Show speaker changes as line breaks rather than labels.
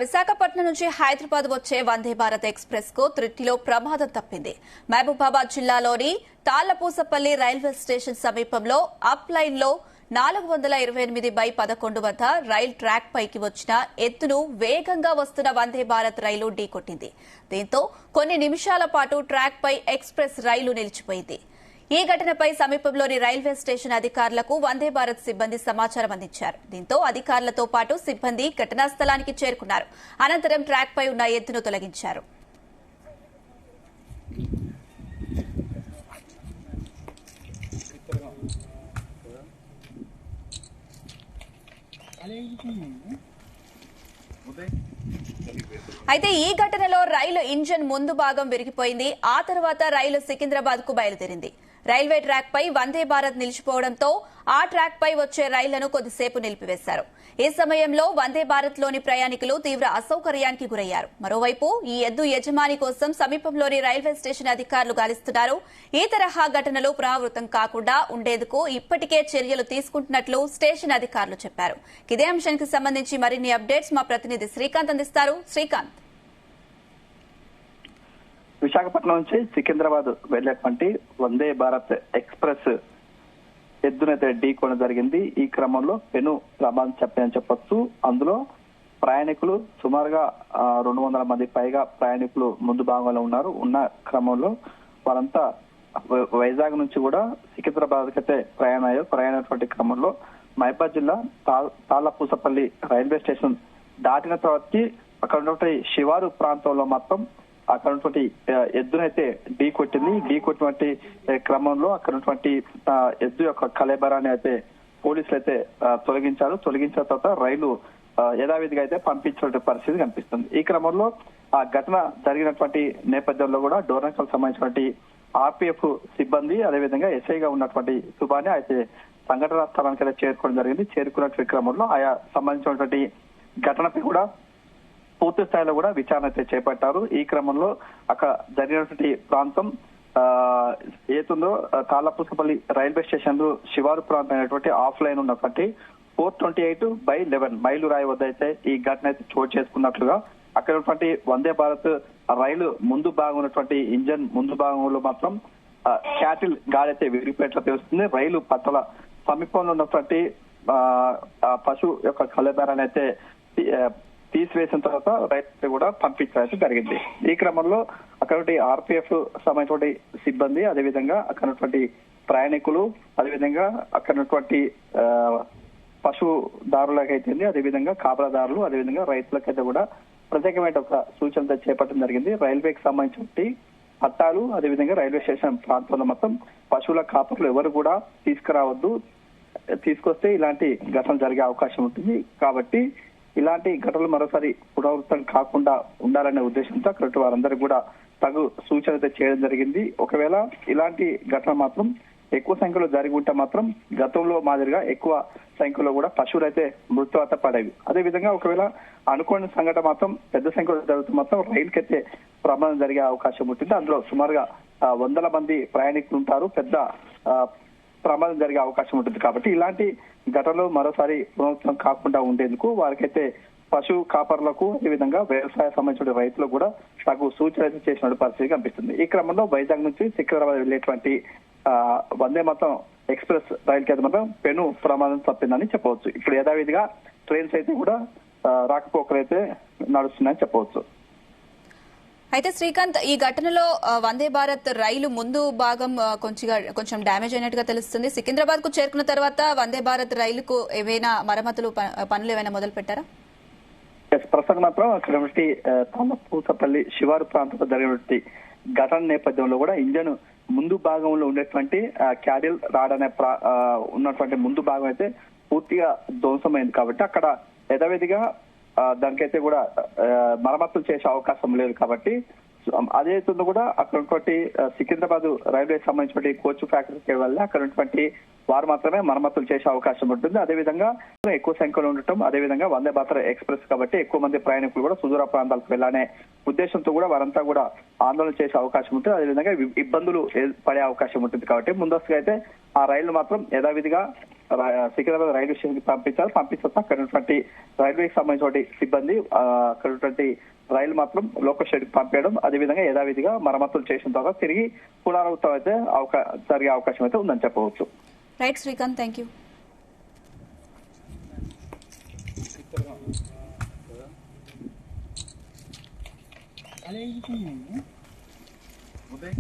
విశాఖపట్నం నుంచి హైదరాబాద్ వచ్చే వందే భారత్ ఎక్స్ప్రెస్ కు త్రిట్టిలో ప్రమాదం తప్పింది. మహబూబాబాద్ జిల్లాలోని తాళ్లపూసపల్లి రైల్వే స్టేషన్ సమీపంలో అప్ లైన్ లో 428/11 వద్ద రైలు ట్రాక్ పైకి వచ్చిన ఎత్తును వేగంగా వస్తున్న వందే భారత్ రైలు ఢీకొట్టింది. దీంతో కొన్ని నిమిషాల పాటు ట్రాక్ పై ఎక్స్ప్రెస్ రైలు నిలిచిపోయింది. ఈ ఘటనపై సమీపంలోని రైల్వే స్టేషన్ అధికారులకు వందే భారత్ సిబ్బంది సమాచారం అందించారు. దీంతో అధికారులతో పాటు సిబ్బంది ఘటనా స్థలానికి చేరుకున్నారు. అనంతరం ట్రాక్ పై ఉన్న ఎత్తును తొలగించారు. అయితే ఈ ఘటనలో రైలు ఇంజన్ ముందు భాగం విరిగిపోయింది. ఆ తర్వాత రైలు సికింద్రాబాద్ కు బయలుదేరింది. రైల్వే ట్రాక్ పై వందే భారత్ నిలిచిపోవడంతో ఆ ట్రాక్ పై వచ్చే రైళ్లను కొద్దిసేపు నిలిపివేశారు. ఈ సమయంలో వందే భారత్ లోని ప్రయాణికులు తీవ్ర అసౌకర్యానికి గురయ్యారు. మరోవైపు ఈ ఎద్దు యజమాని కోసం సమీపంలోని రైల్వే స్టేషన్ అధికారులు గాలిస్తున్నారు. ఈ తరహా ఘటనలు పునరావృతం కాకుండా ఉండేందుకు ఇప్పటికే చర్యలు తీసుకుంటున్నట్లు స్టేషన్ అధికారులు చెప్పారు. ఇదే అంశానికి సంబంధించి మరిన్ని అప్డేట్స్ మా ప్రతినిధి శ్రీకాంత్ అందిస్తారు. శ్రీకాంత్,
విశాఖపట్నం నుంచి సికింద్రాబాద్ వెళ్లేటువంటి వందే భారత్ ఎక్స్ప్రెస్ ఎద్దునైతే ఢీకొనడం జరిగింది. ఈ క్రమంలో పెను ప్రమాదం చెప్పొచ్చు. అందులో ప్రయాణికులు సుమారుగా 200 మంది పైగా ప్రయాణికులు ముందు భాగంలో ఉన్నారు. ఉన్న క్రమంలో వారంతా వైజాగ్ నుంచి కూడా సికింద్రాబాద్ అయితే ప్రయాణమైనటువంటి క్రమంలో మహబూబాబాద్ జిల్లా తాళ్లపూసపల్లి రైల్వే స్టేషన్ దాటిన తర్వాత అక్కడ ఉన్నటువంటి శివారు ప్రాంతంలో మాత్రం అక్కడ ఉన్నటువంటి ఎద్దునైతే ఢీకొట్టినటువంటి క్రమంలో అక్కడ ఉన్నటువంటి ఎద్దు యొక్క కళేబరాన్ని అయితే పోలీసులు అయితే తొలగించిన తర్వాత రైలు యథావిధిగా అయితే పంపించినటువంటి పరిస్థితి కనిపిస్తుంది. ఈ క్రమంలో ఆ ఘటన జరిగినటువంటి నేపథ్యంలో కూడా డోర్నకల్ సంబంధించినటువంటి ఆర్పీఎఫ్ సిబ్బంది అదేవిధంగా ఎస్ఐగా ఉన్నటువంటి సుబాని అయితే సంఘటనా స్థలానికి అయితే చేరుకోవడం జరిగింది. చేరుకున్నటువంటి క్రమంలో ఆయా సంబంధించినటువంటి ఘటనపై కూడా పూర్తి స్థాయిలో కూడా విచారణ అయితే చేపట్టారు. ఈ క్రమంలో అక్కడ జరిగినటువంటి ప్రాంతం ఏతుందో తాళ్లపూసపల్లి రైల్వే స్టేషన్ లో శివారు ప్రాంతం అయినటువంటి ఆఫ్ లైన్ ఉన్నటువంటి 428/11 మైలురాయి వద్ద అయితే ఈ ఘటన అయితే చోటు చేసుకున్నట్లుగా అక్కడ ఉన్నటువంటి వందే భారత్ రైలు ముందు భాగం ఉన్నటువంటి ఇంజన్ ముందు భాగంలో మాత్రం క్యాటిల్ గాలి అయితే విరిగిపోయేట్లు తెలుస్తుంది. రైలు పట్టల సమీపంలో ఉన్నటువంటి పశువు యొక్క కళేబరాన్ని అయితే తీసివేసిన తర్వాత రైతు కూడా పంపించడం జరిగింది. ఈ క్రమంలో అక్కడ ఆర్పీఎఫ్ సంబంధించిన సిబ్బంది అదేవిధంగా అక్కడ ప్రయాణికులు అదేవిధంగా అక్కడ పశుదారులకైతే అదేవిధంగా కాపలాదారులు అదేవిధంగా రైతులకైతే కూడా ప్రత్యేకమైన ఒక సూచనతో చేపట్టడం జరిగింది. రైల్వేకి సంబంధించిన పట్టాలు అదేవిధంగా రైల్వే స్టేషన్ ప్రాంతంలో మొత్తం పశువుల కాపర్లు ఎవరు కూడా తీసుకురావద్దు, తీసుకొస్తే ఇలాంటి ఘటనలు జరిగే అవకాశం ఉంటుంది. కాబట్టి ఇలాంటి ఘటనలు మరోసారి పునరావృతం కాకుండా ఉండాలనే ఉద్దేశంతో అక్కడ వారందరూ కూడా తగు సూచన అయితే చేయడం జరిగింది. ఒకవేళ ఇలాంటి ఘటన మాత్రం ఎక్కువ సంఖ్యలో జరిగి ఉంటే మాత్రం గతంలో మాదిరిగా ఎక్కువ సంఖ్యలో కూడా పశువులు అయితే మృత్యువాత పడేవి. అదేవిధంగా ఒకవేళ అనుకోని సంఘటన మాత్రం పెద్ద సంఖ్యలో జరుగుతూ మాత్రం రైలుకి అయితే ప్రమాదం జరిగే అవకాశం ఉంటుంది. అందులో సుమారుగా 100 మంది ప్రయాణికులు ఉంటారు. పెద్ద ప్రమాదం జరిగే అవకాశం ఉంటుంది. కాబట్టి ఇలాంటి ఘటనలు మరోసారి పునరావృతం కాకుండా ఉండేందుకు వారికైతే పశు కాపర్లకు అదేవిధంగా వ్యవసాయ సంబంధించిన రైతులకు కూడా తగు సూచన చేసిన పరిస్థితి కనిపిస్తుంది. ఈ క్రమంలో వైజాగ్ నుంచి సికింద్రాబాద్ వెళ్లేటువంటి వందే మాత్రం ఎక్స్ప్రెస్ రైలుకి అయితే మాత్రం పెను ప్రమాదం తప్పిందని చెప్పవచ్చు. ఇప్పుడు యథావిధిగా ట్రైన్స్ అయితే కూడా రాకపోకలైతే నడుస్తున్నాయని చెప్పవచ్చు.
అయితే శ్రీకాంత్, ఈ ఘటనలో వందే భారత్ రైలు ముందు భాగం కొంచెం డ్యామేజ్ అయినట్టుగా తెలుస్తుంది. సికింద్రాబాద్ కు చేరుకున్న తర్వాత వందే భారత్ రైలుకు ఏవైనా మరమ్మతులు పనులు ఏమైనా మొదలు పెట్టారా?
ప్రస్తుతం మాత్రం అక్కడ తాళ్లపూసపల్లి శివారు ప్రాంతంలో జరిగినటువంటి ఘటన నేపథ్యంలో కూడా ఇంజన్ ముందు భాగంలో ఉండేటువంటి క్యాడిల్ రాడ్ అనే ఉన్నటువంటి ముందు భాగం అయితే పూర్తిగా ధ్వంసమైంది. కాబట్టి అక్కడ యథావిధిగా దానికైతే కూడా మరమ్మతులు చేసే అవకాశం లేదు. కాబట్టి అదే కూడా అక్కడ ఉన్నటువంటి సికింద్రాబాద్ రైల్వే సంబంధించిన కోచ్ ఫ్యాక్టరీకి వెళ్ళి అక్కడ ఉన్నటువంటి వారు మాత్రమే మరమ్మతులు చేసే అవకాశం ఉంటుంది. అదేవిధంగా ఎక్కువ సంఖ్యలో ఉండటం అదేవిధంగా వందే భారత్ ఎక్స్ప్రెస్ కాబట్టి ఎక్కువ మంది ప్రయాణికులు కూడా సుదూర ప్రాంతాలకు వెళ్లాలనే ఉద్దేశంతో కూడా వారంతా కూడా ఆందోళన చేసే అవకాశం ఉంటుంది. అదేవిధంగా ఇబ్బందులు పడే అవకాశం ఉంటుంది. కాబట్టి ముందస్తుగా అయితే ఆ రైళ్లు మాత్రం యథావిధిగా సికింద్రాబాద్ రైల్వే స్టేషన్ కి పంపించారు. పంపిస్తే అక్కడ ఉన్నటువంటి రైల్వేకి సంబంధించిన సిబ్బంది అక్కడ ఉన్నటువంటి రైలు మాత్రం లోకల్ స్టేట్ కి పంపేయడం, అదేవిధంగా యథావిధిగా మరమ్మతులు చేసిన తర్వాత తిరిగి పునరావృతం అయితే జరిగే అవకాశం అయితే ఉందని చెప్పవచ్చు.
Right Srikanth, thank you.
Uday